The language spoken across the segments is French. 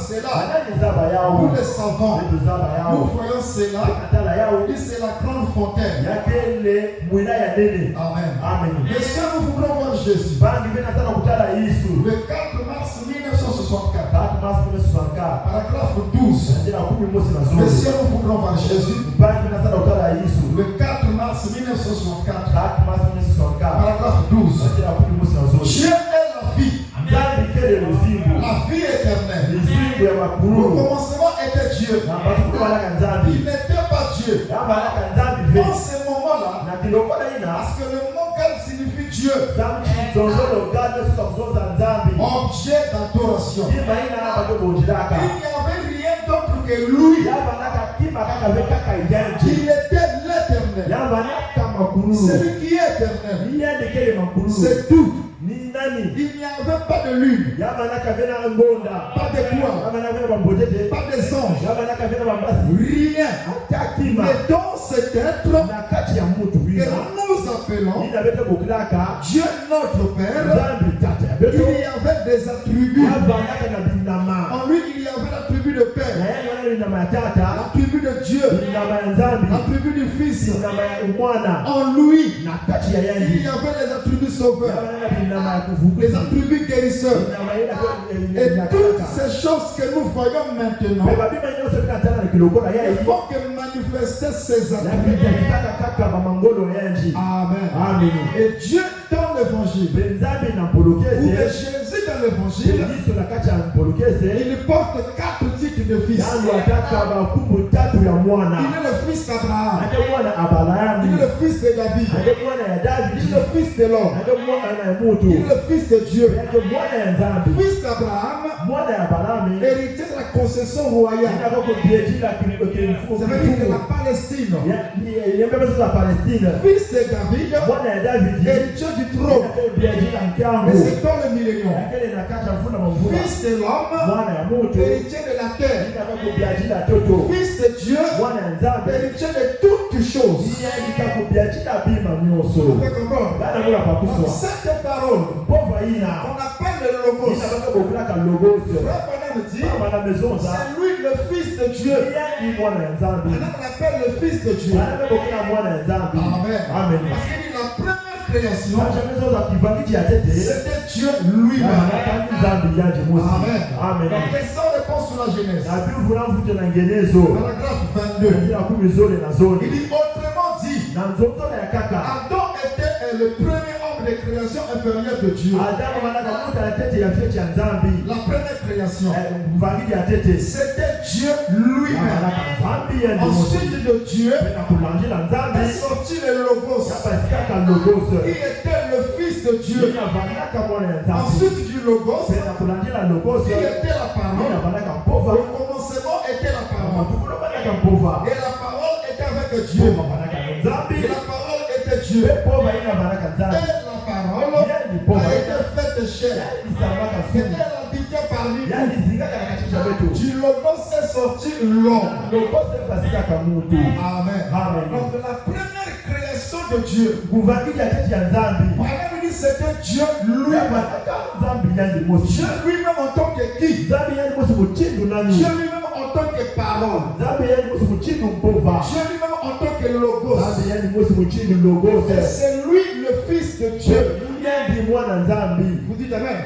cela. Nous le savons. Nous voyons cela. C'est la grande fontaine. Amen. Mais si nous voulons voir Jésus, le 4 mars 1964, paragraphe 12. Mais si nous voulons voir Jésus, le 4 mars 1964, paragraphe 12. Dieu est la vie. La vie éternelle. Le commencement était Dieu. Il n'était pas Dieu. Dans ce moment-là, parce que le mot gal signifie Dieu, objet d'adoration, il n'y avait rien d'autre que lui. Il était l'éternel. Celui qui est éternel. C'est tout. Il n'y avait pas de lune, pas de quoi, pas de songe, rien. Mais dans cet être que nous appelons Dieu notre Père, il y avait des attributs. En lui, il y avait l'attribut de Père, l'attribut de Dieu, l'attribut du Fils. En lui, il y avait les attributs sauveurs, les attributs guérisseurs. Et toutes ces choses que nous voyons maintenant, il faut que manifester ces attributs. Amen. Et Dieu dans l'évangile, ou Jésus dans l'évangile, il porte 4 titres de fils. Il est le fils d'Abraham, il est le fils de David, il est le fils de l'homme, il est le fils de Dieu, fils d'Abraham, héritier de la concession royale. Ça veut dire de la Palestine. Fils de David, héritier du trône. Mais c'est dans le millénium. Fils de l'homme, héritier de la terre. Fils de Dieu, héritier de toutes choses. Cette parole qu'on appelle le logos, c'est lui le fils de Dieu. Maintenant on appelle le fils de Dieu. Amen. Parce qu'il dit la première création, c'était Dieu lui-même. Amen. La question répond sur la Genèse. Paragraphe 22. Il dit autrement dit, Adam était le premier homme de création inférieure de Dieu. La première création, c'était Dieu lui-même. Ensuite de Dieu est sorti le Logos, qui était le Fils de Dieu. Ensuite du Logos, qui était la parole. Le commencement était la parole. Et la parole était avec Dieu. Et la parole était Dieu. Et la parole a été faite chair. Et elle habitait parmi nous. Du Logos est sorti l'homme. Amen. Donc la première création de Dieu, c'était Dieu lui-même. Dieu lui-même en tant que qui? Dieu lui-même en tant que parole. Dieu lui-même en tant que logos. Et c'est lui le Fils de Dieu. Vous dites Amen.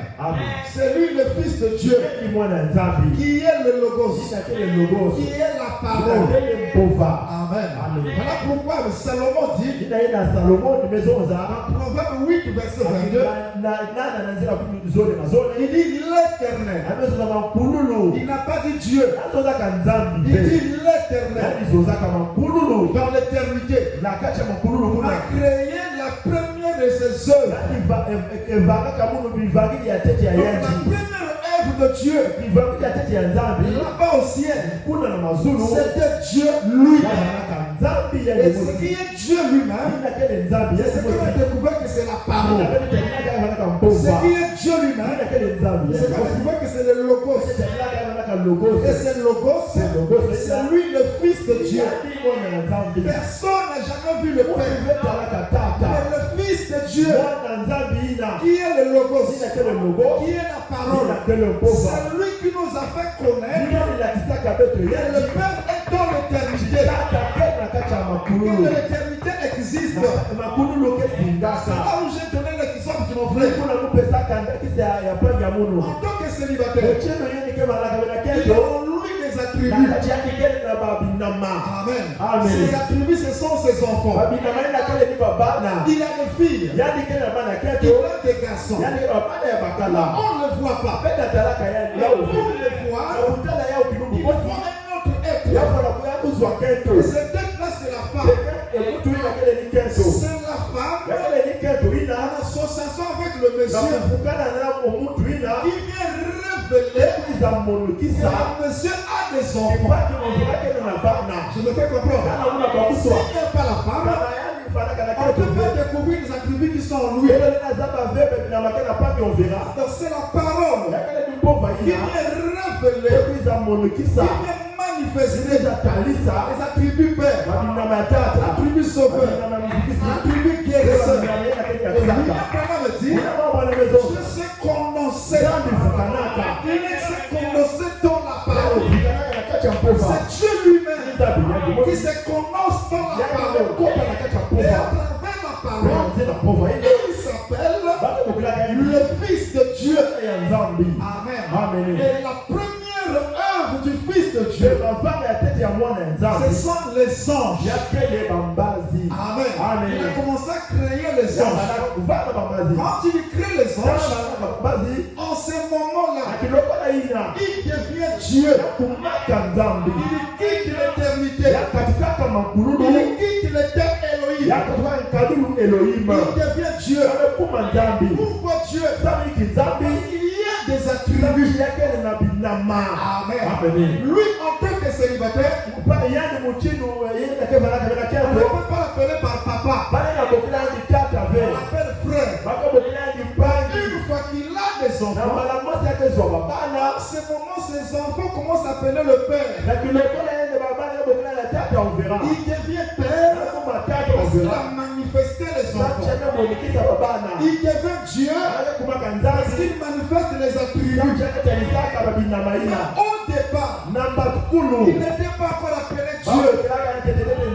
C'est lui le Fils de Dieu qui est le logos, qui est la parole. Amen. Voilà pourquoi Salomon dit dans Proverbe 8 verset 22, il dit l'éternel. Il n'a pas dit Dieu, il dit l'éternel. Dans l'éternité, il a créé la première de ses œuvres. Donc la première œuvre de Dieu là-bas au ciel, c'était Dieu lui-même. Et ce qui est Dieu lui-même, c'est ce qu'on a découvert que c'est la parole. Ce qui est Dieu lui-même, c'est qu'on a découvert que c'est le logos. Et c'est le logos, c'est lui le Fils de Dieu. Personne n'a jamais vu le Père. Mais le Fils de Dieu, qui est le logos, qui est la parole, c'est lui qui nous a fait connaître le Père est dans l'éternité. Que l'éternité existe. C'est là où j'ai donné l'exemple de mon frère. En tant que célibataire, il a en lui des attributs. Amen. Ses attributs, ce sont ses enfants. Il a des filles. Il a des garçons. On ne le voit pas. Mais pour le voir, il faut un autre être. Et cet être-là, c'est la femme. C'est la femme en association avec le monsieur qui vient révéler que le monsieur a des enfants. Je me fais comprendre. S'il n'y a pas la femme, on peut pas découvrir les attributs qui sont en lui. Donc c'est la parole qui vient révéler, qui vient manifester les attributs père, attributs sauveur, attributs guérisseur. Et lui, je sais condenser dans la parole. C'est Dieu lui-même qui se condense dans la parole. Et à travers la parole, il s'appelle le Fils de Dieu. Amen. Et la première œuvre du Fils de Dieu, ce sont les anges. Amen. Il a commencé à créer les anges. Quand il crée les anges, en ce moment-là, il devient Dieu. Il quitte l'éternité. Il quitte l'éternité Elohim. Il devient Dieu. Pourquoi Dieu? Parce qu'il y a des attributs. Amen. Lui, en tant que célibataire, on ne peut pas l'appeler par papa. On l'appelle frère. Une fois qu'il a des enfants, à ce moment, ses enfants commencent à appeler le père. Il devient père parce qu'il a manifesté les enfants. Il devient Dieu parce qu'il manifeste les attributs. Au départ, il n'était pas encore appelé Dieu.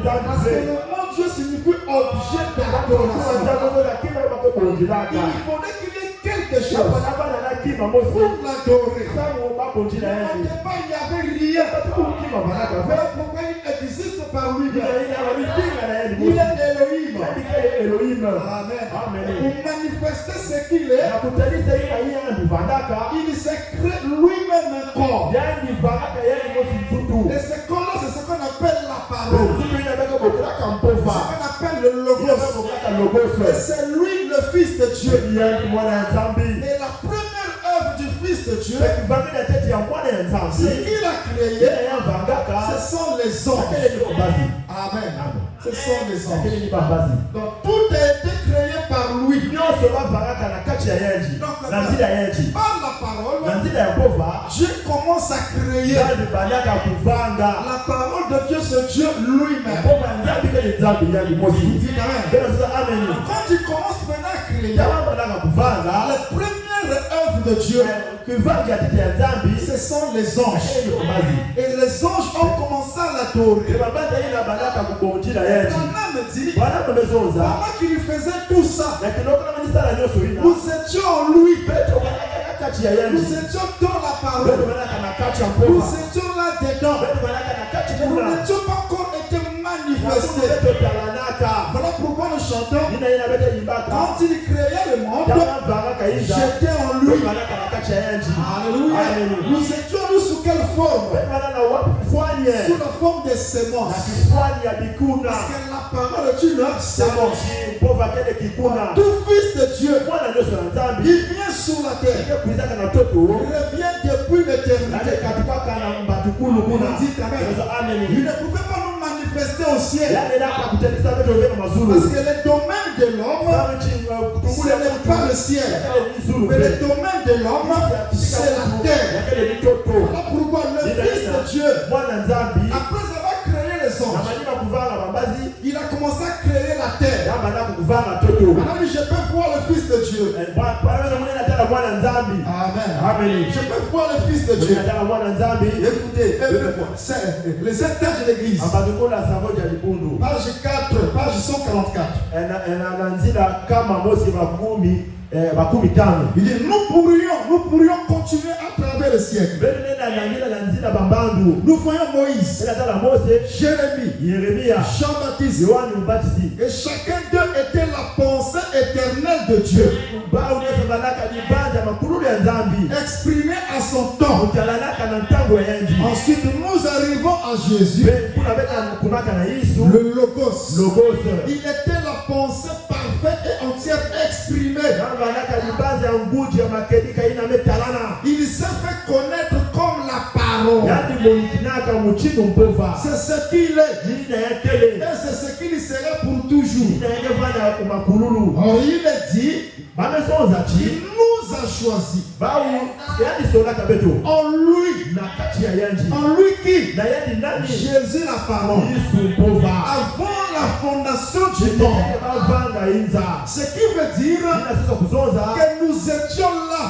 Parce que le mot Dieu signifie objet d'adoration. Il faudrait qu'il y ait quelque chose pour l'adorer. Au départ, il n'y avait rien. Voilà pourquoi il existe par lui-même. Il est Elohim. Amen. Pour manifester ce qu'il est, il s'est créé lui-même un corps. Et ce corps-là, c'est ce qu'on appelle la parole. C'est ce qu'on appelle le logos. Et c'est lui le Fils de Dieu. Et la première œuvre du Fils de Dieu, ce qu'il a créé, ce sont les anges. Amen. Ce sont les anges. Donc tout a été créé par lui. Donc par la parole, Dieu commence à créer. La parole de Dieu, c'est Dieu lui-même. Quand il commence maintenant à créer, la première œuvre de Dieu, ce sont les anges. Et les anges ont commencé à l'adorer. Pendant qu'il faisait tout ça, nous étions en lui. Nous étions dans la parole. Nous étions là-dedans. Nous n'étions pas encore été manifestés. Voilà pourquoi nous chantons. Quand il créait le monde, j'étais en lui. Alléluia. Nous étions sous quelle forme? Sous la forme des semences. Parce que la parole est une sémence. Tout fils de Dieu, il vient sur la terre. Il revient depuis l'éternité. Il ne pouvait pas nous manifester au ciel. Parce que le domaine de l'homme, ce n'est pas le ciel. Mais le domaine de l'homme, c'est la terre. Voilà pourquoi le Fils de Dieu, après avoir créé les anges, il a commencé à créer la terre. Alors je peux voir le Fils de Dieu. Amen. Amen. Je peux voir le Fils de Dieu. Écoutez, les étages de l'église. Page 4, page 144. Il dit, nous pourrions continuer à travers le siècle. Nous voyons Moïse, Jérémie, Jean-Baptiste, et chacun d'eux était la pensée éternelle de Dieu, exprimée à son temps. Ensuite, nous arrivons à Jésus, le Logos. Il était la pensée parfaite et entière exprimée. Il s'est fait connaître comme la parole. C'est ce qu'il est. Et c'est ce qu'il sera pour toujours. Alors il est dit, il nous a choisis. En lui qui? Jésus la parole. Avant la fondation du monde. Ce qui veut dire que nous étions là.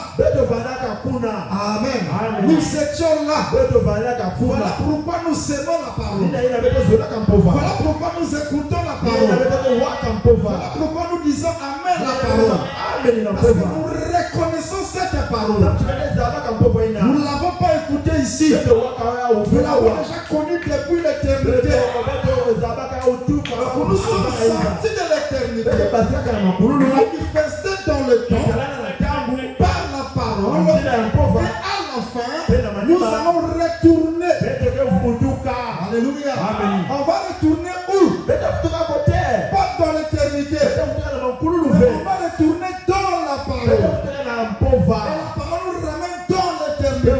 Amen. Nous étions là. Voilà pourquoi nous aimons la parole. Voilà pourquoi nous écoutons la parole. Voilà pourquoi nous disons Amen la parole. Parce que nous reconnaissons cette parole. Nous ne l'avons pas écoutée ici. Nous l'avons déjà connue depuis l'éternité. Nous sommes sortis de l'éternité. Manifestés dans le temps par la parole. Et à la fin, nous allons retourner. Alléluia. On va retourner où? Pas dans l'éternité. Mais on va retourner dans la parole. Et la parole nous ramène dans l'éternité.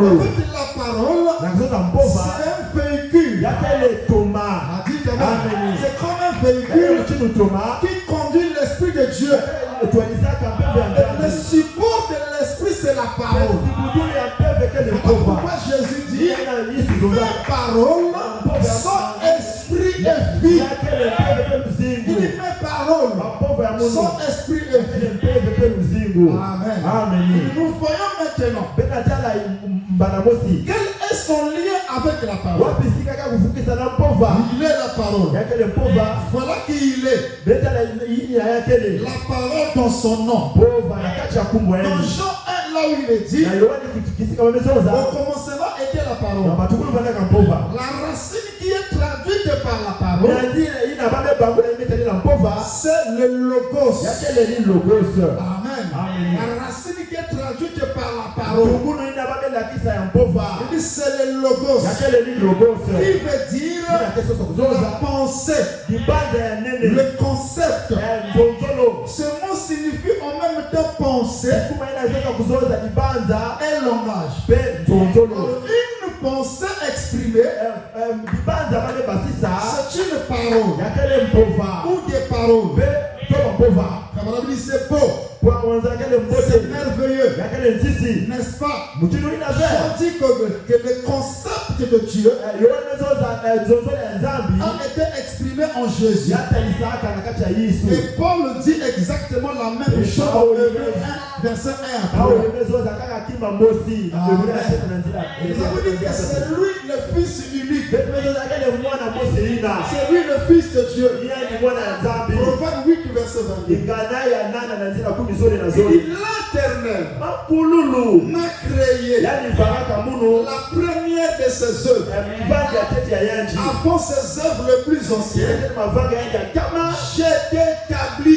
En fait, la parole, c'est un véhicule. C'est comme un véhicule qui conduit l'Esprit de Dieu. Le support de l'Esprit, c'est la parole. Pourquoi Jésus dit mes paroles sont esprit et vie. Il dit mes paroles sont esprit et vie. Amen. Nous voyons maintenant quel est son lien avec la parole. Il est la parole. Voilà qui il est. La parole dans son nom. Dans Jean 1, là où il est dit, au commencement était la parole. La racine qui est traduite par la parole, c'est le logos. Amen. La racine qui est traduite par la parole, c'est le logos. Qui veut dire la pensée, le concept. Ce mot signifie en même temps pensée et langage. Une pensée exprimée, c'est une parole ou des paroles. C'est beau, c'est merveilleux, n'est-ce pas? Je dis que le concept de Dieu a été exprimé en Jésus. Et Paul dit exactement la même chose dans Hébreux 1, verset 1 après. Ça veut dire que c'est lui le Fils unique. C'est lui le Fils de Dieu. Proverbe 8, verset 22. L'Éternel m'a créé la première de ses œuvres avant ses œuvres les plus anciennes. J'ai établi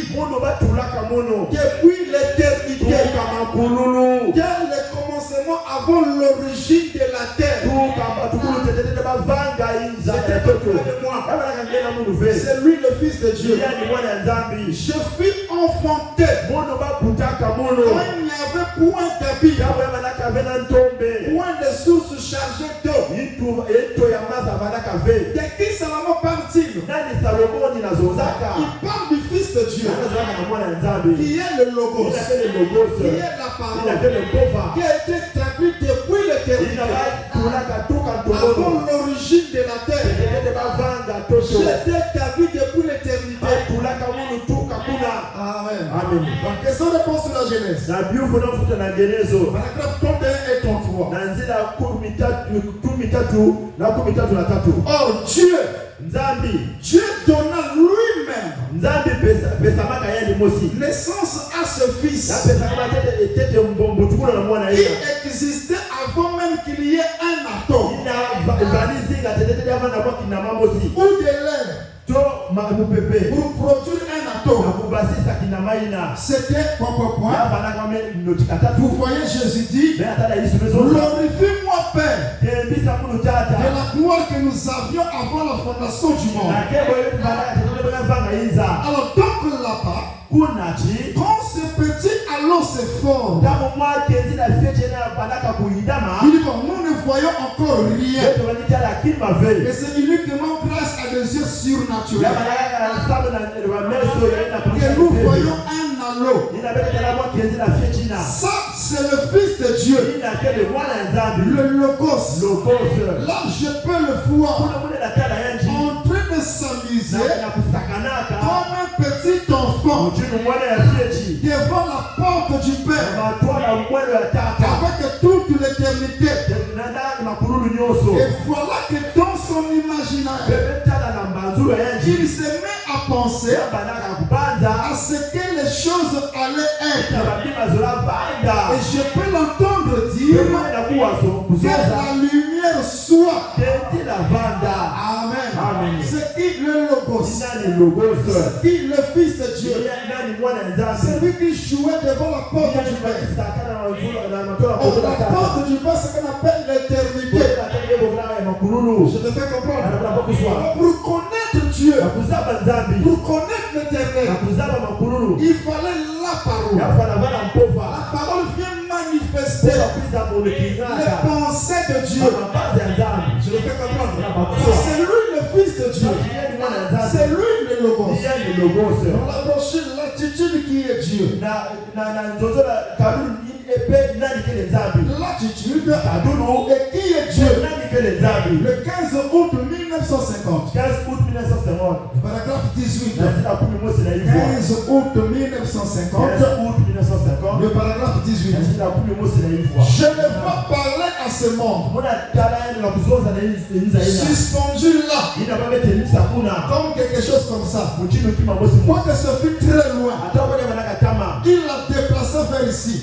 depuis l'éternité dès le commencement avant l'origine de la terre. C'est lui le Fils de Dieu. Je fus enfanté quand il n'y avait point d'habit, point de source chargée d'eau. De qui Salomon parle-t-il? Il parle du Fils de Dieu qui est le Logos, qui est la parole, qui a été établi depuis l'éternité avant l'origine de la terre. J'ai été établi depuis l'éternité. Amen. Question réponse sur la Genèse. Genèse. Paragraphe 31 et 33. Or Dieu donna lui-même naissance à ce fils qui existait avant même qu'il y ait un atome ou de l'air pour produire un atome. C'était vous voyez Jésus dit, glorifie-moi Père de la gloire que nous avions avant la fondation du monde. Alors donc là-bas, quand ce petit allô c'est fort, il dit bon, nous ne voyons encore rien, mais c'est uniquement grâce à des yeux surnaturels que nous voyons un allô. Ça c'est le Fils de Dieu, le Logos. Là je peux le voir en train de s'amuser comme un petit enfant devant la porte du Père avec toute l'éternité. Et voilà que dans son imaginaire, il se met à penser à ce que les choses allaient être. Et je peux l'entendre dire que la lumière soit. Amen. C'est qui le Logos? C'est qui le Fils de Dieu? C'est lui qui jouait devant la porte du Père. La porte du Père, c'est ce qu'on appelle l'éternité. Je te fais comprendre. Pour connaître Dieu, pour connaître l'éternel, il fallait la parole. La parole vient manifester les pensées de Dieu. Je le fais comprendre. C'est lui le Fils de Dieu. C'est lui le Logos. On l'a broché l'attitude qui est Dieu. L'attitude et qui est Dieu. Le 15 août 1950. Paragraphe 18. 15 août 1950. Le paragraphe 18. Je ne vais parler à ce monde suspendu là comme quelque chose comme ça. Moi que ce fut très loin, il l'a déplacé vers ici.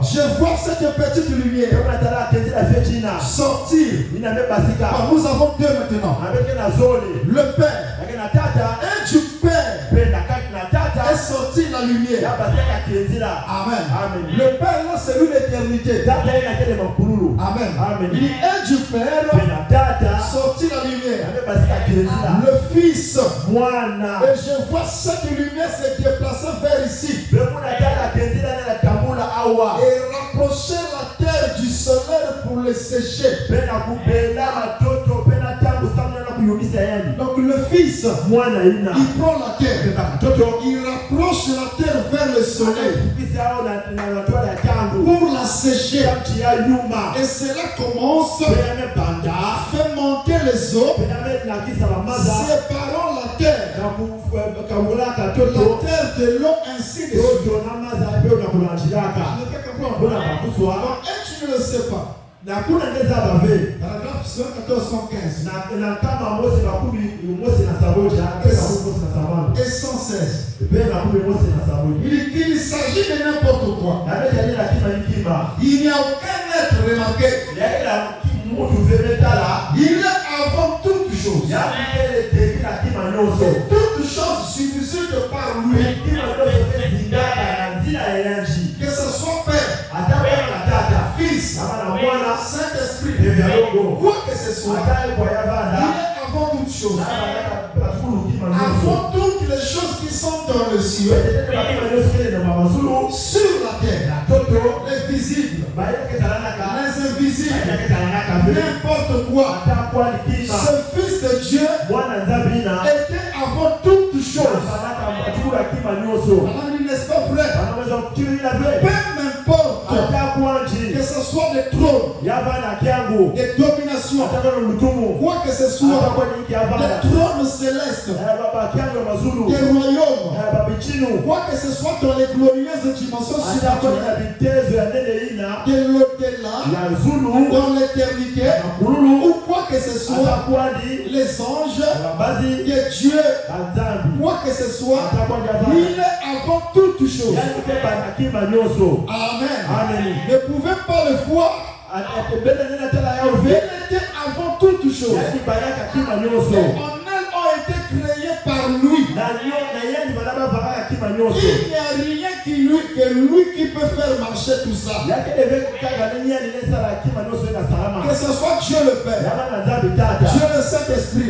Je vois cette petite lumière sortir. Nous avons deux maintenant. Le Père et du Père est sorti la lumière. Amen. Le Père là c'est lui l'éternité. Amen. Il est du Père sorti la lumière. Le Fils. Et je vois cette lumière se déplacer vers ici. Et rapprocher la terre du soleil pour le sécher. Donc le Fils, il prend la terre, il rapproche la terre vers le soleil pour la sécher. Et cela commence, fait monter les eaux, séparant la terre de l'eau ainsi de suite. Et tu ne le sais pas. Paragraphe 114-115 et 116. Il s'agit de n'importe quoi. Il n'y a aucun être remarqué. Il est avant toute chose. Et toute chose suffisent par lui. Que ce soit Père, Fils, Saint-Esprit, quoi que ce soit, il est avant toute chose. Avant toutes les choses qui sont dans le ciel, sur la terre, les visibles, les invisibles, n'importe quoi. Ce Fils de Dieu était avant toutes choses. N'est-ce pas vrai? Peu m'importe que ce soit des trônes, des dominations, quoi que ce soit, des trônes célestes, des royaumes, quoi que ce soit dans les glorieuses dimensions spirituelles de l'au-delà, dans l'éternité, ou quoi que ce soit, les anges de Dieu, quoi que ce soit, il est avant toutes choses. Amen. Ne pouvez pas le voir. Il était avant toutes choses. Les honneurs ont été créés par lui. Il n'y a rien que lui qui peut faire marcher tout ça. Que ce soit Dieu le Père, Dieu le Saint-Esprit,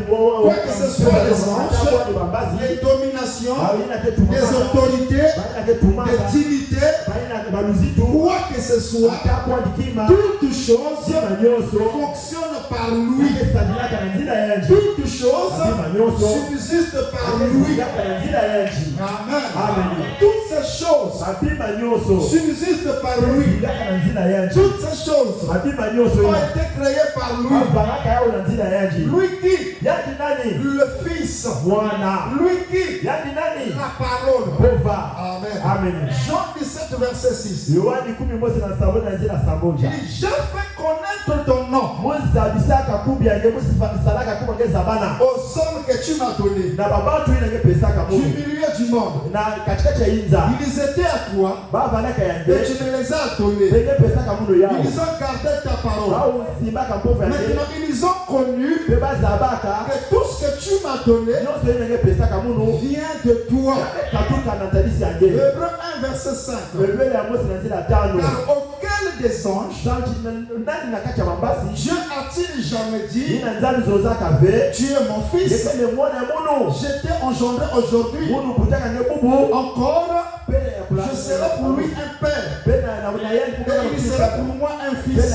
quoi que ce soit les anges, les dominations, les autorités, les divinités, quoi que ce soit, toutes choses fonctionnent par lui. Toutes choses subsistent par lui. Amen. Toutes ces choses subsistent par lui. Toutes ces choses ont été créées par lui. Lui qui, le Fils, lui qui, la parole. Amen. Jean 17, verset 6. Il dit, je fais connaître ton nom aux hommes que tu m'as donnés du milieu du monde. Ils étaient à toi et tu me les as donnés. Ils ont gardé ta parole. Maintenant ils ont connu que tout ce que tu m'as donné vient de toi. Hébreux 1 verset 5. Car auquel des anges Dieu a-t-il jamais dit, tu es mon fils, je t'ai engendré aujourd'hui, encore je serai pour lui un père et il sera pour moi un fils.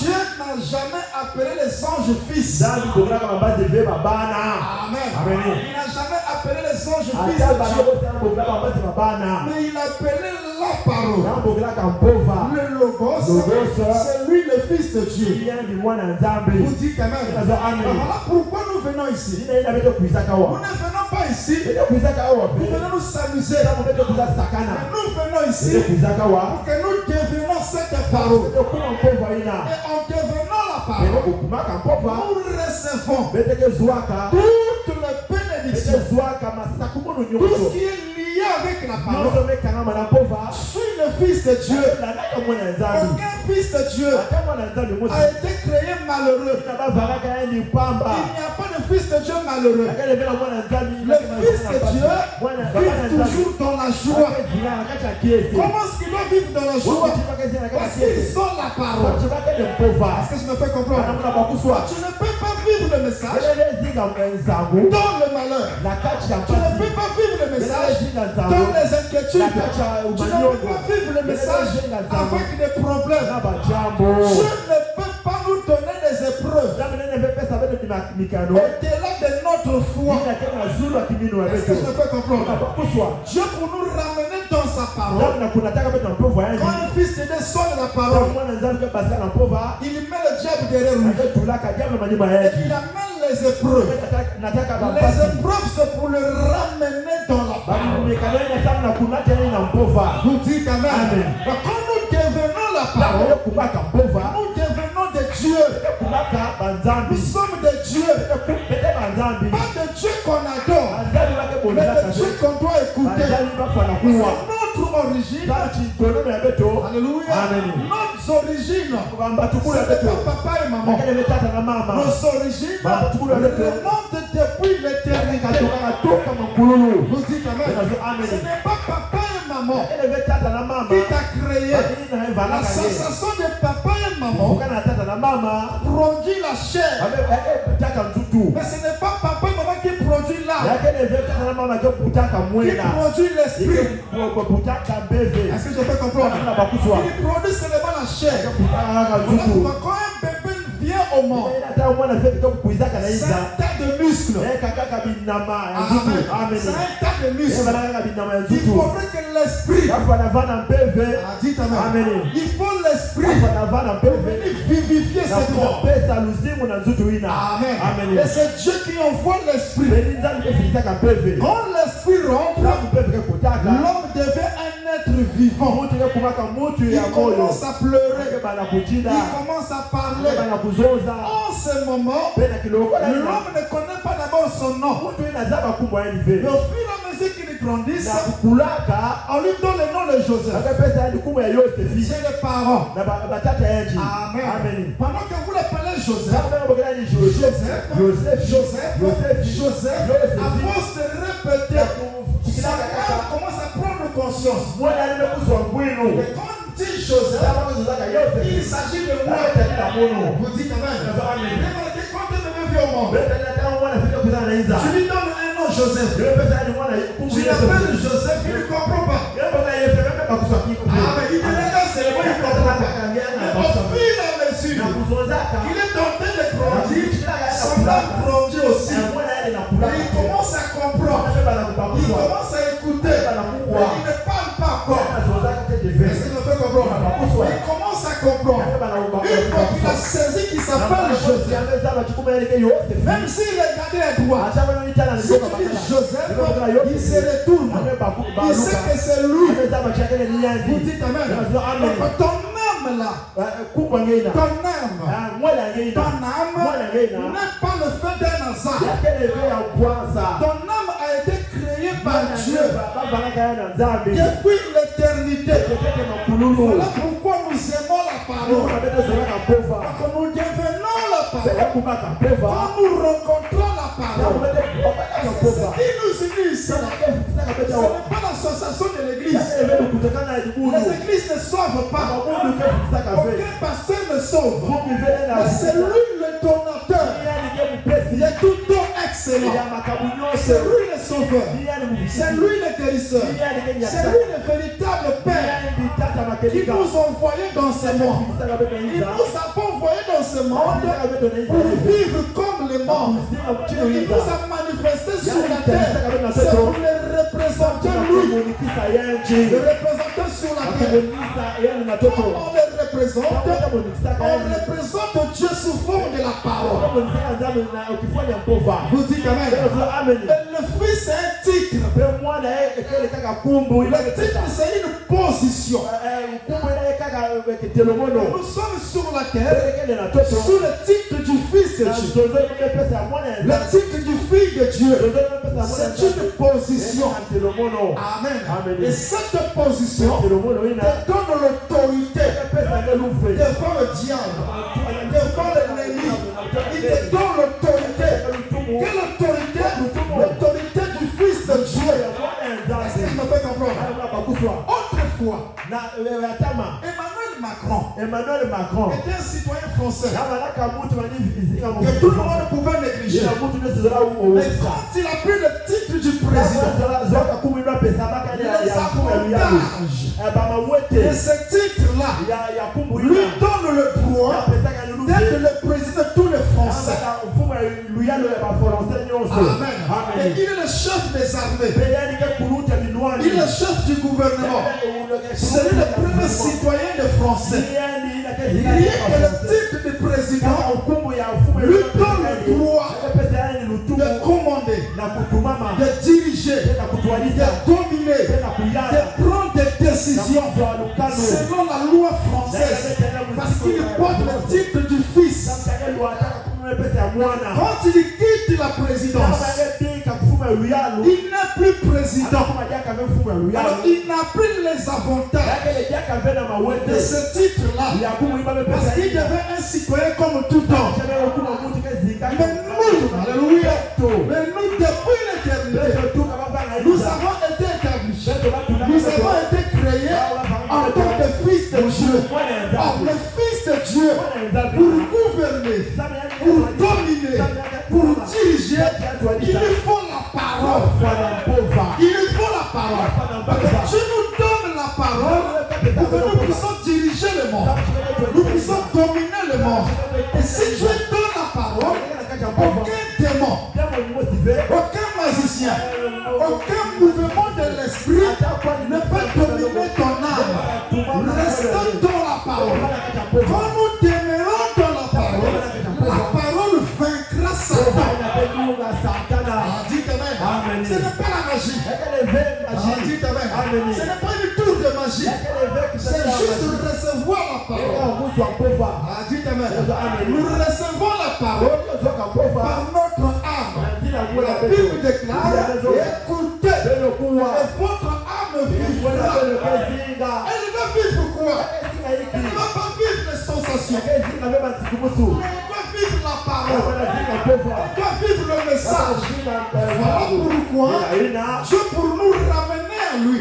Dieu n'a jamais appelé les anges fils. Amen. Il n'a jamais appelé les anges fils de Dieu, mais il a appelé la parole, le logos, c'est lui le fils de Dieu. Vous dites Amen. Voilà pourquoi nous venons ici. Nous ne venons pas ici nous venons nous s'amuser. Nous venons ici pour que nous devenions cette parole. Et en devenant la parole, nous recevons toutes les bénédictions. Tout ce qui est lié avec la parole. Suis le fils de Dieu. Aucun fils de Dieu a été créé malheureux. Il n'y a pas de fils de Dieu malheureux. Le fils de Dieu vit toujours dans la joie. Comment est-ce qu'il doit vivre dans la joie? Parce qu'ils sont la parole. Est-ce que je me fais comprendre? Tu ne peux pas vivre le message dans le malheur. Tu ne peux pas vivre le message dans les inquiétudes. Tu ne peux pas vivre le message avec des problèmes. Je ne peux pas nous donner des épreuves au-delà de notre foi. Est-ce que je me fais comprendre? Dieu pour nous ramener dans sa parole. Quand un fils de Dieu sort de la parole, il met le diable derrière lui et il amène les épreuves. Les épreuves c'est pour le ramener dans la parole. Vous dites Amen. Quand nous devenons la parole, nous devenons de Dieu. Nous sommes de Dieu. Pas de Dieu qu'on adore, mais de Dieu qu'on doit écouter. C'est notre origine. Alléluia. Notre origine, c'est de papa et maman. Nos origines remontent depuis l'éternité. Vous dites Amen. Ce n'est pas papa et maman qui t'a créé. La sensation de papa et maman produit la chair. Mais ce n'est pas papa et maman qui produit l'âme, qui produit l'esprit. Est-ce que je peux comprendre? Il produit seulement la chair. Quand un bébé vient au monde, c'est un tas de muscles. Amen. C'est un tas de muscles. Il faudrait que l'esprit, dites Amen. Il faut l'esprit pour venir vivifier ce corps. Amen. Et c'est Dieu qui envoie l'esprit. Quand l'esprit rompre, l'homme devient un être vivant. Il commence à pleurer, il commence à parler. En ce moment, l'homme ne connaît pas d'abord son nom. Mais au fur et à mesure qu'il grandit, on lui donne le nom de Joseph. C'est les parents. Amen. Pendant que vous l'appelez Joseph, à force de répéter, sa mère commence à prendre conscience. Et quand on dit Joseph, il s'agit de moi. Vous dites Amen. Quand tu me viens au monde, tu lui donnes un nom Joseph. Tu l'appelles Joseph, il ne comprend pas. Il dit regarde, c'est moi, il ne comprend pas. Mais au fur et à mesure, il est tenté de grandir, son âme grandit aussi. Et il commence à comprendre. Il commence à écouter. Mais il ne parle pas encore. Est-ce qu'il me fait comprendre? Il commence à comprendre. Une fois qu'il a saisi qu'il s'appelle Joseph, même s'il est gardé à droite, si tu dis Joseph, il se retourne. Il sait que c'est lui. Vous dites Amen. Donc, ton âme là, ton âme n'est pas le fait d'un hasard. Ton âme a été créée par Dieu depuis l'éternité. Voilà pourquoi nous aimons la parole. Quand nous devenons la parole, quand nous rencontrons la parole, ce qui nous unit ici, ce n'est pas l'association de l'église. Les églises ne sauvent pas. Aucun pasteur ne sauve. Mais c'est lui le donateur. Il est tout don excellent. C'est lui le sauveur. C'est lui le guérisseur. C'est lui le véritable Père qui nous a envoyés dans ce monde. Il nous a pas envoyés dans ce monde pour vivre comme les morts. Il nous a manifesté sur la terre. C'est pour les représenter lui. Le représenter sur la terre. Comment on les représente? On représente Dieu sous forme de la parole. Vous dites Amen. Le Fils c'est un titre. Le titre c'est une position. Nous sommes sur la terre sous le titre du Fils de Dieu. Le titre du Fils de Dieu, c'est une position. Amen. Et cette position te donne l'autorité devant le diable, devant l'ennemi. Il te donne l'autorité. Quelle autorité? L'autorité du Fils de Dieu. Est-ce que je me fais comprendre? Autrefois, Emmanuel Macron était un citoyen français que tout le monde pouvait négliger. Mais quand il a pris le titre du président, les avantages de ce titre-là lui donne le droit d'être le président de tous les Français. Amen. Et il est le chef des armées. Il est le chef du gouvernement. C'est lui le premier citoyen des Français. Rien que le titre de président lui donne le droit de commander, de diriger, de dominer, de prendre des décisions selon la loi française. Parce qu'il porte le titre du Fils. Quand il quitte la présidence, il n'est plus président. Alors il n'a plus les avantages de ce titre-là. Parce qu'il devait un citoyen comme tout homme. Mais nous, alléluia, mais nous depuis l'éternité, nous avons été établis. Nous avons été créés en tant que fils de Dieu. Or, le Fils de Dieu, pour gouverner, pour dominer, pour diriger, il lui faut la parole. Il lui faut la parole. Parce que Dieu nous donne la parole pour que nous puissions diriger le monde. Nous puissions dominer le monde. Et si Dieu donne la parole, aucun démon, aucun magicien, aucun mouvement de l'esprit ne peut dominer ton âme. Restons dans la parole. Quand nous demeurons dans la parole vaincra Satan. Dites Amen. Ce n'est pas la magie. Dites amen. Ce n'est pas une tour de magie. C'est juste de recevoir la parole. Dites amen. Nous recevons la parole par notre âme. La Bible déclare, écoutez, et votre âme vivra. Elle va vivre quoi? Elle ne va pas vivre les sensations. Elle va vivre la parole. Elle va vivre le message. Voilà pourquoi Dieu, pour nous ramener à lui,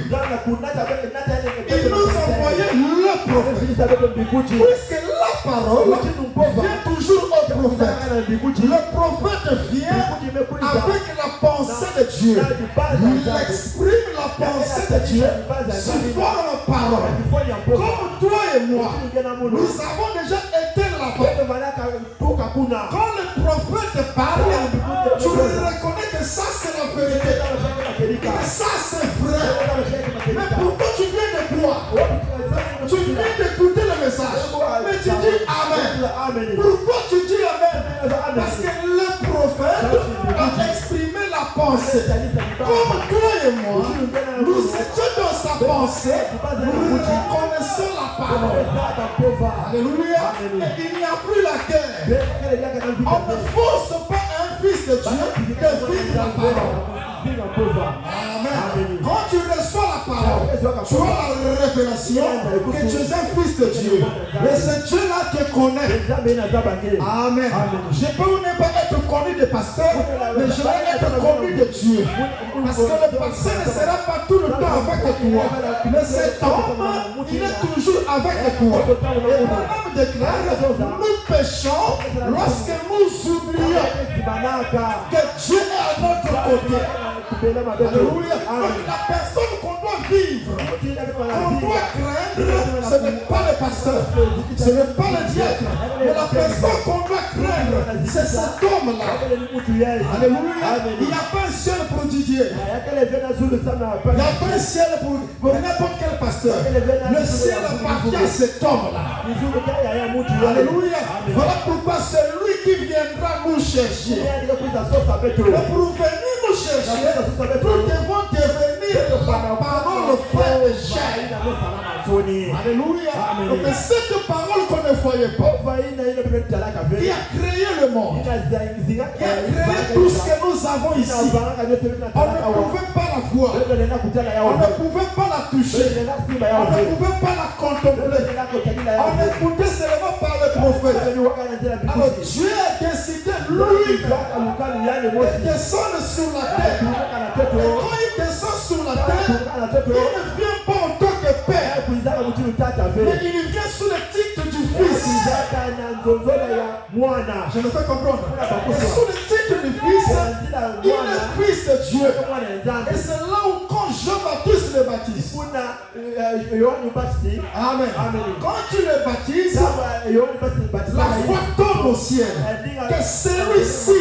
il nous envoyait le prophète. Puisque la parole vient toujours au prophète. Le prophète vient avec la pensée de Dieu. Il exprime la pensée de Dieu sous forme de parole. Comme toi et moi, nous avons déjà été là-bas. Quand le prophète parle, tu reconnais que ça c'est la vérité. Que ça c'est vrai. Mais pourquoi tu viens de croire? Tu viens d'écouter le message. Mais tu dis Amen. Pourquoi tu dis Amen? Parce que le prophète a exprimé la pensée. Comme toi et moi, nous étions dans sa pensée. Nous reconnaissons la parole. Alléluia. Et il n'y a plus la guerre. On ne force pas un fils de Dieu de vivre la parole. Amen. Quand tu reçois la parole, tu as la révélation que tu es un fils de Dieu. Et ce Dieu-là te connaît. Amen. Je peux ou ne pas être connu de pasteur, mais je vais être connu de Dieu. Parce que le pasteur ne sera pas tout le temps avec toi. Mais cet homme, il est toujours avec toi. Et mon homme déclare, nous péchons lorsque nous oublions que Dieu est à notre côté. Alléluia. La personne qu'on doit vivre, qu'on doit craindre, ce n'est pas le pasteur, ce n'est pas le diacre, mais la personne qu'on doit craindre, c'est cet homme-là. Alléluia. Il n'y a pas un ciel pour Didier. Il n'y a pas un ciel pour n'importe quel pasteur. Le ciel appartient à cet homme-là. Alléluia. Voilà pourquoi c'est lui qui viendra nous chercher. Et pour venir nous chercher, nous devons devenir par parole frère de chair. Alléluia. Donc cette parole qu'on ne voyait pas, qui a créé le monde, qui a créé tout ce que nous avons ici, on ne pouvait pas la voir, on ne pouvait pas la toucher, on ne pouvait pas la contempler, on écoutait seulement par le prophète. Alors Dieu a décidé, lui, de descendre sur la terre. Et quand il descend sur la terre, il ne vient pas en tant que père, mais il vient sous le titre du fils. Je me fais comprendre. Et sous le titre du fils, il est fils de Dieu. Et c'est là où quand Jean-Baptiste le baptise, Amen. Quand tu le baptises, la foi tombe au ciel. Que celui-ci,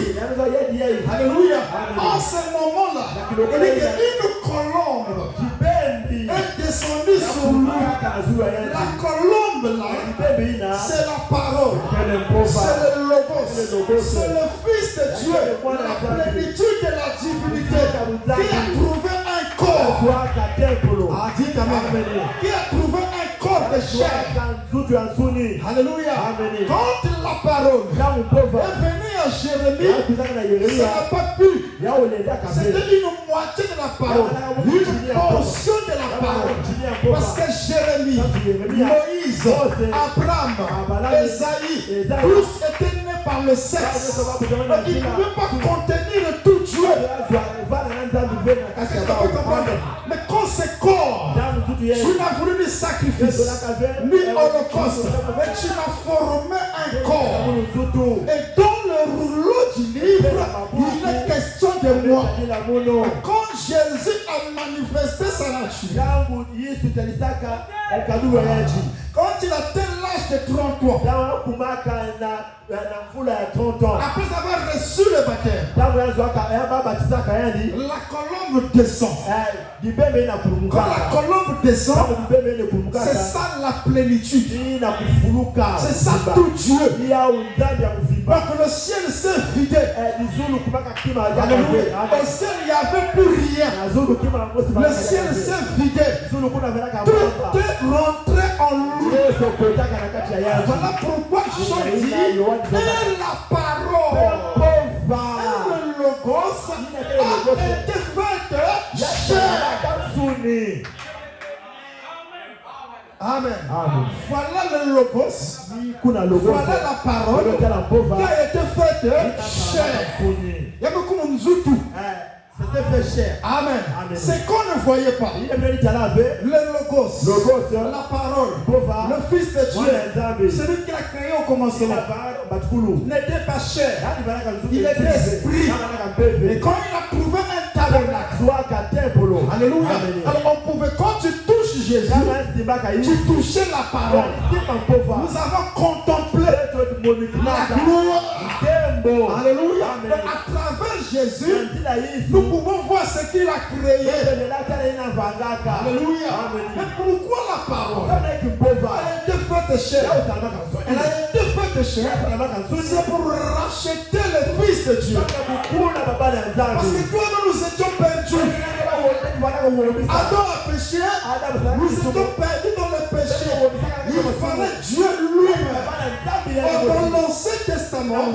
alléluia, en ce moment-là, il dit qu'une colombe est descendue sur lui. La colombe là, c'est la parole, c'est le logos, c'est le Fils de Dieu, la plénitude de la divinité qui a trouvé un corps. Dites amen. Qui a trouvé un corps de chair. Alléluia. Quand la parole est venue à Jérémie, ça n'a pas pu. C'était une moitié de la parole, une portion de la parole. Parce que Jérémie, Moïse, Abraham, Esaïe, tous étaient nés par le sexe. Donc ils ne pouvaient pas contenir tout Dieu. Mais quand c'est corps, tu n'as voulu ni sacrifice, ni holocauste, mais tu as formé un corps. Et dans le rouleau du livre, il est question de moi. Quand Jésus a manifesté sa nature, quand il atteint l'âge de 30 ans, après avoir reçu le baptême, la colombe descend. Quand la colombe descend, c'est ça la plénitude. C'est ça tout Dieu. Donc le ciel s'est vidé. Alléluia. Au ciel, il n'y avait plus rien. Le ciel s'est vidé. Tout est rentré en lui. Voilà pourquoi je dis, et la parole, et le logos a été faite chair. Amen. Voilà le logos. Voilà la parole qui a été faite chair. Il y a beaucoup de tout. C'était fait chair. Amen. C'est qu'on ne voyait pas. Le logos, la parole, le Fils de Dieu, celui qui l'a créé au commencement, n'était pas chair. Il était esprit. Et quand il a trouvé un tabernacle, alléluia. Alors on pouvait, quand tu touches Jésus, tu touchais la parole. Nous avons contemplé la gloire. Alléluia. Donc à travers Jésus, nous pouvons voir ce qu'il a créé. Alléluia. Mais pourquoi la parole? Elle a été faite chair. Elle a été faite chair. C'est pour racheter le Fils de Dieu. Parce que toi, nous étions perdus. Adam a péché. Nous étions perdus dans le péché. Il fallait Dieu lui-même. Dans l'Ancien Testament,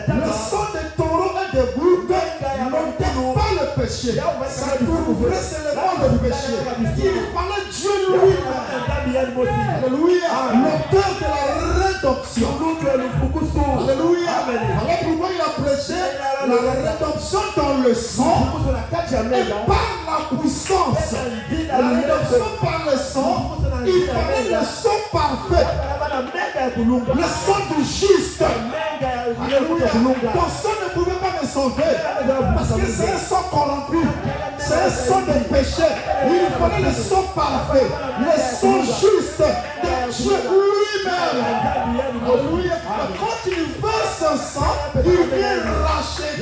le sang des taureaux et des boucs n'ôtait pas le péché. Ça couvrait seulement le péché. Il fallait Dieu lui-même. Alléluia. L'auteur de la rédemption. Alléluia. Voilà pourquoi il a prêché la rédemption dans le sang et par la puissance. La rédemption par le sang, il fallait le sang parfait. Le sang du juste. Alléluia. Ton sang ne pouvait pas me sauver parce que c'est un sang corrompu. C'est un sang de péché. Il fallait le sang parfait. Le sang juste de Dieu lui-même. Alléluia. Quand il verse son sang, il vient racheter.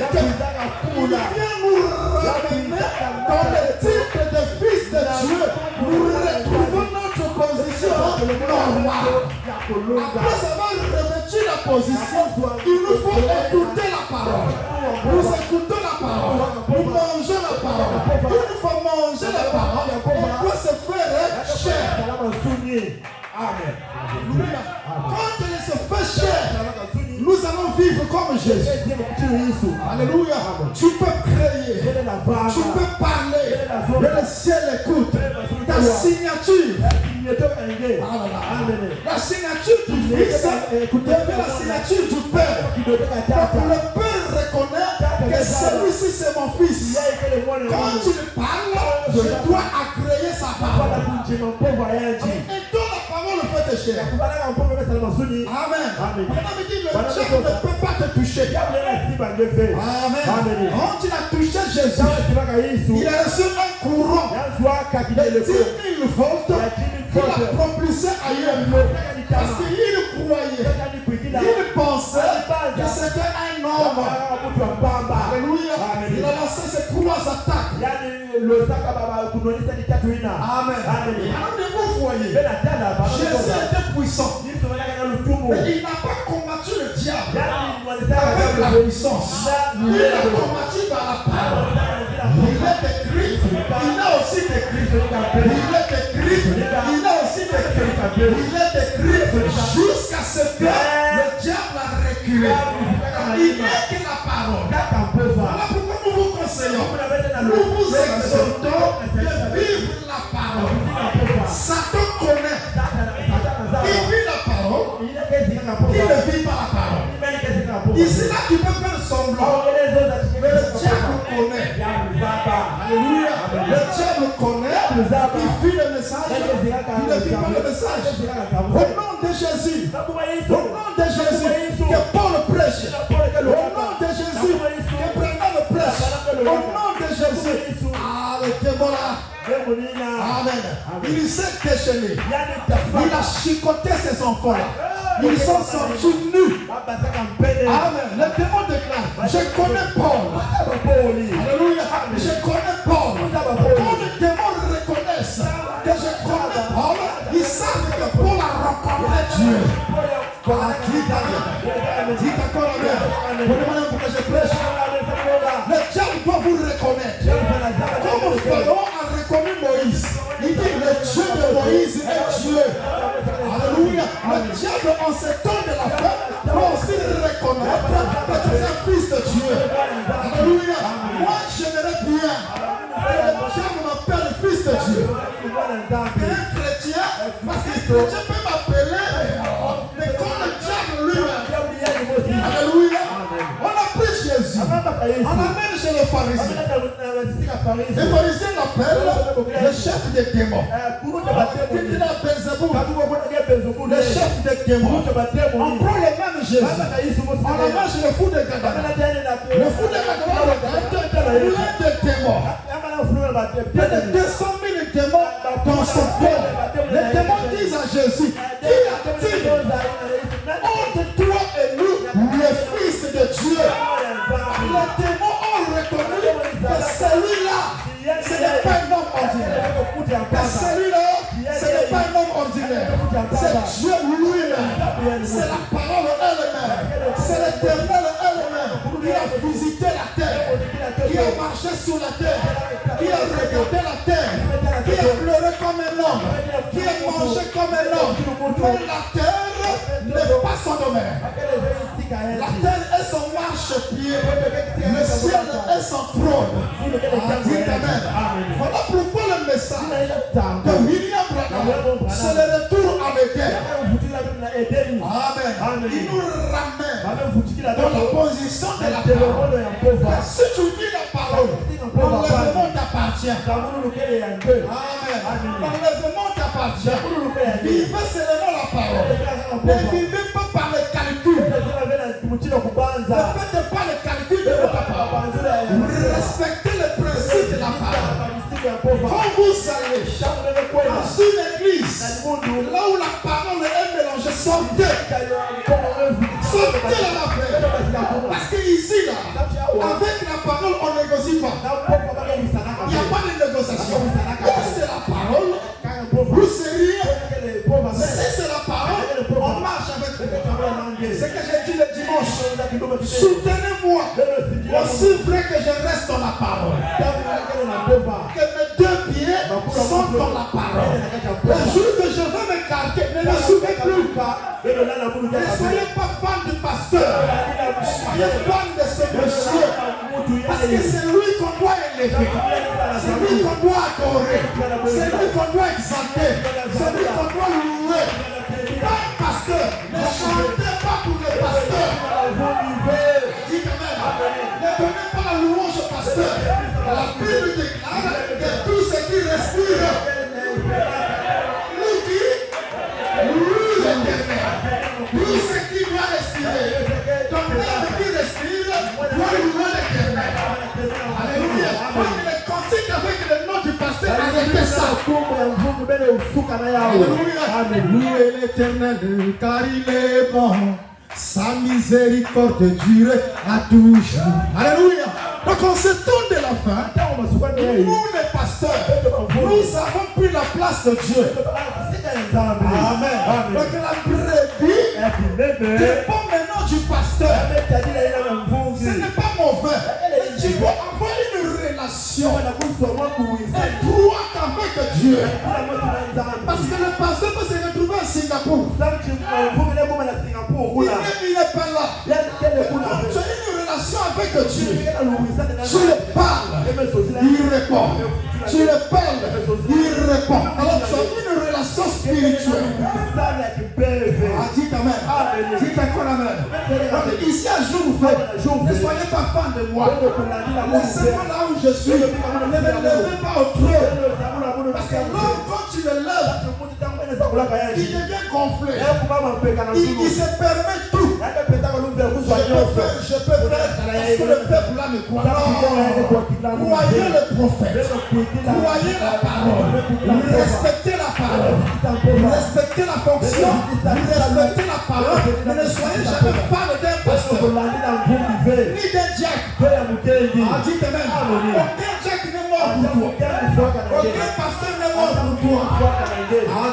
Il vient nous ramener dans le titre de fils de Dieu. Nous retrouvons notre position normale. Après avoir revêtu la position, il nous faut écouter la parole. Nous écoutons la parole. Nous mangeons la parole. Il faut manger la parole. On peut se faire chair. Amen. Quand il se fait chair, nous allons vivre comme Jésus. Alléluia. Tu peux prier. Tu peux parler. Mais le ciel écoute. Ta signature. La signature du Fils devient la signature du Père. Donc le Père reconnaît que celui-ci c'est mon Fils. Quand tu parles, je dois agréer sa parole. Et donc la parole fait chair. Amen. Le diable ne peut pas te toucher. Amen. Quand il a touché Jésus, il a reçu un courant de 10 000 volts. Il a propulsé ailleurs. Parce qu'il croyait. Il pensait que c'était un homme. Alléluia. Il a lancé ses 3 attaques. Amen. Alors vous voyez, Jésus était puissant. Mais il n'a pas combattu le diable avec la puissance. Il a combattu par la parole. Il est écrit, il a aussi écrit. Il est écrit, il a aussi écrit. Il est écrit jusqu'à ce que le diable a reculé. Il n'est que la parole. Voilà pourquoi nous vous conseillons, nous vous exhortons de vivre la parole. Satan connaît. Il vit la parole. Il ne vit pas la parole. Ici là tu peux faire semblant. Mais le diable connaît. Alléluia. Le diable connaît. Il vit le message. Il ne vit pas le message. Au nom de Jésus. Au nom de Jésus. Que Paul prêche. Au nom de Jésus. Que Brennan le prêche. Au nom de Jésus. Ah, le démon là. Amen. Il s'est déchaîné. Il a chicoté ses enfants. Ils sont sortis nus. Amen. Le démon déclare, je connais Paul. Alléluia. Je connais Paul. Quand le démon Dis d'accord avec. Vous demandez pour que je prêche. Le diable doit vous reconnaître. Comme Pharaon a reconnu Moïse. Il dit le Dieu de Moïse est Dieu. Alléluia. Le diable en ce temps de la fête doit aussi reconnaître que tu es un fils de Dieu. Alléluia. Moi j'aimerais bien que le diable m'appelle fils de Dieu. Un chrétien, parce qu'un chrétien peut m'appeler, mais quand le diable lui-même. Alléluia. On a pris Jésus. On l'amène chez les pharisiens. Les pharisiens l'appellent le chef des démons. Il dit à Belzéboul, le chef des démons. On prend le même Jésus. On l'amène chez le fou de Gadara. Le fou de Gadara regarde plein de démons. Il y a 200 000 démons dans son corps. Les démons disent à Jésus, qui a-t-il entre toi et nous, le Fils de Dieu? Les démons ont reconnu que celui-là, ce n'est pas un homme ordinaire. Que celui-là, ce n'est pas un homme ordinaire. C'est Dieu lui-même. C'est la parole elle-même. C'est l'Éternel elle-même qui a visité la terre, qui a marché sur la terre, qui a regardé la terre, qui a pleuré comme un homme, qui a mangé comme un homme. Mais la terre n'est pas son domaine. La terre est son marchepied. Le ciel est son trône. Amen. Voilà pourquoi le message de William Branham, c'est le retour à l'Éden. Amen. Il nous ramène dans la position de la parole. Si tu vis la parole, l'enlèvement t'appartient. Amen. L'enlèvement t'appartient. Vivez seulement la parole. Ne vivez pas par le calcul. Ne faites pas le calcul de votre parole. Respectez le principe de la parole. Quand vous allez dans une église, là où la parole est mélangée, sortez. Sortez la paix. Parce qu'ici, là, avec la parole, on ne négocie pas. Il n'y a pas de négociation. C'est la parole. Vous seriez. Si c'est la parole, on marche avec vous. C'est que j'ai dit le dimanche. Soutenez-moi. Aussi vrai que je reste dans la parole. Que mes deux pieds sont dans la parole. Le jour que je vais m'écarter, ne me souvenez plus. Ne soyez pas fan du pasteur. Soyez fan de ce monsieur. Parce que c'est lui qu'on doit élever. C'est lui qu'on doit adorer. C'est lui qu'on doit exalter. C'est lui qu'on doit louer. Pas pasteur. Ne chantez pas pour le pasteur. Dites Amen. Ne donnez pas la louange au pasteur. La Bible déclare que tout ce qui respire, nous dit, loue l'Éternel. Tout ce qui doit respirer. Donc l'homme qui respire doit louer l'Éternel. Alléluia. Donc il est cantique avec le nom du pasteur. Arrêtez ça. Alléluia. Louez l'Éternel car il est bon. Sa miséricorde dure à toujours. Alléluia. Donc on se tourne de la fin. Nous les pasteurs, nous avons pris la place de Dieu. Amen. Donc la brebis dépend maintenant du pasteur. Ce n'est pas mauvais. Tu dois avoir une relation étroite avec Dieu. Parce que le pasteur peut se retrouver à Singapour. Il n'est pas là. Tu as une relation avec Dieu. Tu le parles, il répond. Tu le parles, il répond. Alors tu as une relation spirituelle. Dites Amen. Dites encore Amen. Donc ici un jour vous faites, ne soyez pas fan de moi. Laissez-moi là où je suis. Ne me levez pas au trône. Parce que l'homme, quand tu le lèves, il devient gonflé. Il se permet tout. Je peux faire parce que le peuple là me croit. Croyez le prophète. Croyez la parole. Respectez la parole. Respectez la fonction. Respectez la parole. Mais ne soyez jamais fan d'un pasteur. Ni d'un diacre. Dites Amen. Aucun diacre n'est mort pour toi. Aucun pasteur n'est mort pour toi.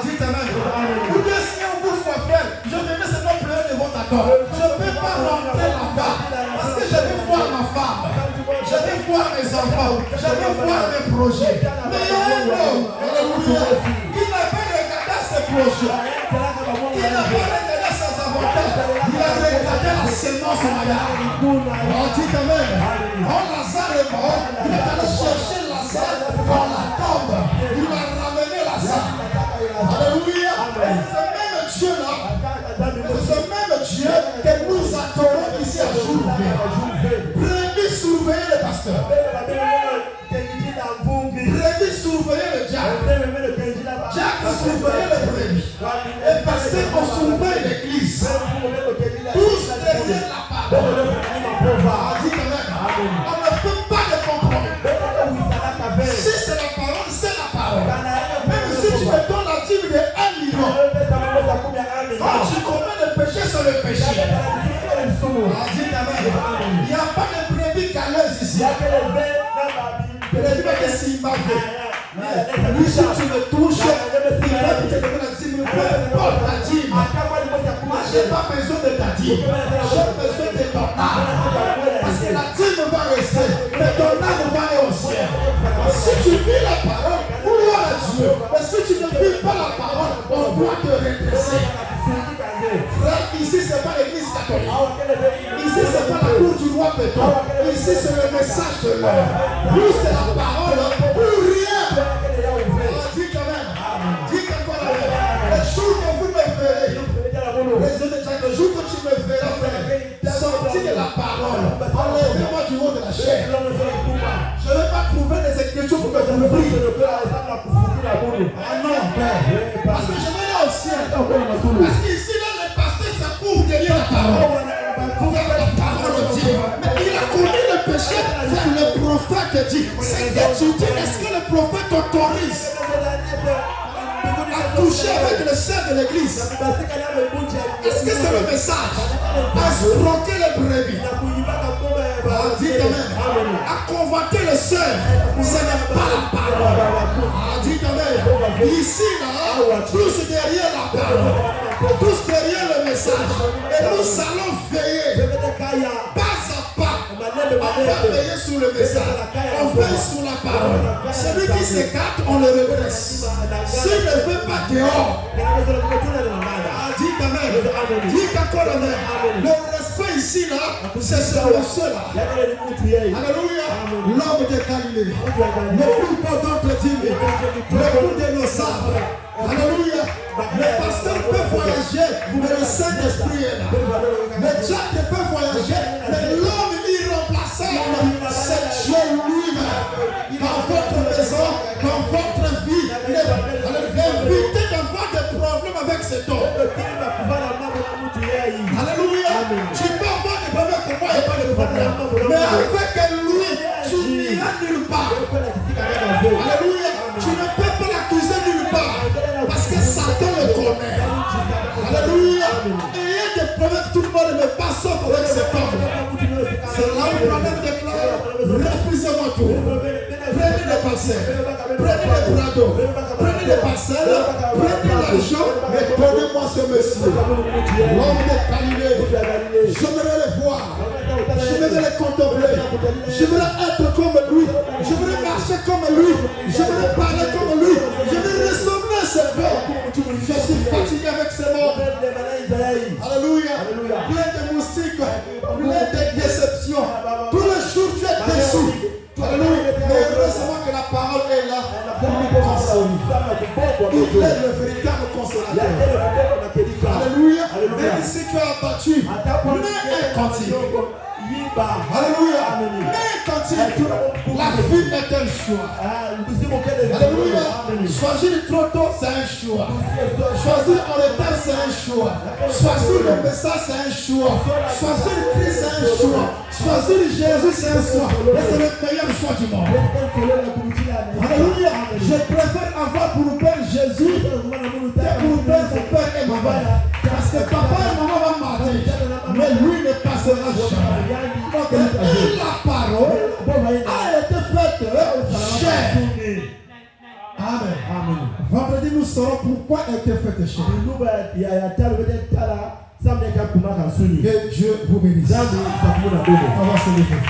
Dites Amen. Ou bien si on vous soit frère, je venais seulement pleurer de d'accord. Je ne peux pas rentrer là-bas parce que je vais voir ma femme, je vais voir mes enfants, je vais voir mes projets. Mais non, alléluia, qui n'a pas regardé ses projets, qui n'a pas regardé ses avantages, il a regardé la sémence royale. On dit quand même, quand Lazare est mort, il est allé chercher Lazare dans la tombe. Il a ramené Lazare. Alléluia. Ce même Dieu-là, ce même Dieu que nous adorons ici à Jouvert. Brebis surveiller le pasteur. Brebis surveiller le diable. Diable surveiller le brebis. Et pasteur, on surveille l'église. Tous derrière la parole. On ne fait pas de compromis. Si c'est la parole, c'est la parole. Même si tu me donnes la dîme de 1 million, quand tu commets le péché, c'est le péché. Il n'y a pas de brebis caleuse ici. Brebis qui s'y marque. Lui, si tu me touches, il va te donner la dîme. Peu importe ta dîme. Je n'ai pas besoin de ta dîme. J'ai besoin de ton âme. Parce que la dîme va rester. Mais ton âme va aller au ciel. Si tu vis la parole, gloire à Dieu. Mais si tu ne vis pas la parole, on doit te redresser. Frère, ici c'est pas l'église catholique. Ici c'est pas la cour du roi Péton. Ici c'est le message de l'heure. Nous c'est la parole pour rien. Dis quand même. Dis encore la même. Le jour que vous me verrez, le jour que tu me verras, sortir de la parole, enlèvez-moi du haut de la chair. Je ne vais pas trouver des écritures pour me couvrir. Ah non, frère. Parce que je vais aller au ciel. Parce qu'ici, là, le pasteur se couvre derrière la parole. La parole dit. Mais il a connu le péché. C'est le prophète qui dit. C'est que tu dis, est-ce que le prophète autorise à toucher avec le sein de l'église? Est-ce que c'est le message? À escroquer les brebis. Dit quand même, à convoiter le sein, ce n'est pas la parole. Dit quand même, ici là, tous derrière la parole, tous derrière le message, et nous allons veiller, pas à pas, on va veiller sur le message, on veille sur la parole. Celui qui s'écarte, on le redresse. S'il ne veut pas dehors, dit quand même, dit qu'encore le respect ici là, c'est ce monsieur-là. Alléluia. L'homme de Galilée. Le plus important de Dieu. Le plus de nos arbres. Alléluia. Le pasteur peut voyager, mais le Saint-Esprit est là. Le diable peut voyager, mais l'homme irremplaçable, c'est Dieu lui-même. Dans votre maison, dans votre vie, évitez d'avoir des problèmes avec cet homme. Alléluia. Tu peux avoir des problèmes avec moi, il n'y a pas de problème. Mais avec lui, tu n'iras nulle part. Alléluia. Tu ne peux pas l'accuser nulle part. Parce que Satan le connaît. Alléluia. Ayez des problèmes, tout le monde ne pas sauf avec cet homme. C'est là où le problème déclare. Refusez-moi tout. Prenez des parcelles. Prenez des brados. Prenez des parcelles. Prenez l'argent. Et donnez-moi ce monsieur. L'homme de Galilée. J'aimerais le voir. J'aimerais le contempler. J'aimerais être comme lui. J'aimerais marcher comme lui. J'aimerais parler comme lui. J'aimerais ressembler à ce père. Je suis fatigué avec ce monde. Alléluia. Plein de moustiques. Plein de déceptions. Tous les jours tu es déçu. Alléluia. Mais heureusement que la parole est là pour nous consoler. Il est le véritable consolateur. Alléluia. Même si tu as abattu, mais continue. Alléluia. Mais continue. La vie est un choix. Alléluia. Choisir trop tôt, c'est un choix. Choisir en retard, c'est un choix. Choisir le message, c'est un choix. Choisir Christ, c'est un choix. Choisir Jésus, c'est un choix. Et c'est le meilleur choix du monde. Alléluia. Je préfère avoir pour le Père Jésus que pour le Père mon Père et ma mère. Parce que papa et maman vont marcher. Mais lui ne passera jamais. Et la parole a été faite chair. Amen. Amen. Vendredi, nous saurons pourquoi elle était faite chair. Que Dieu vous bénisse. On va se lever.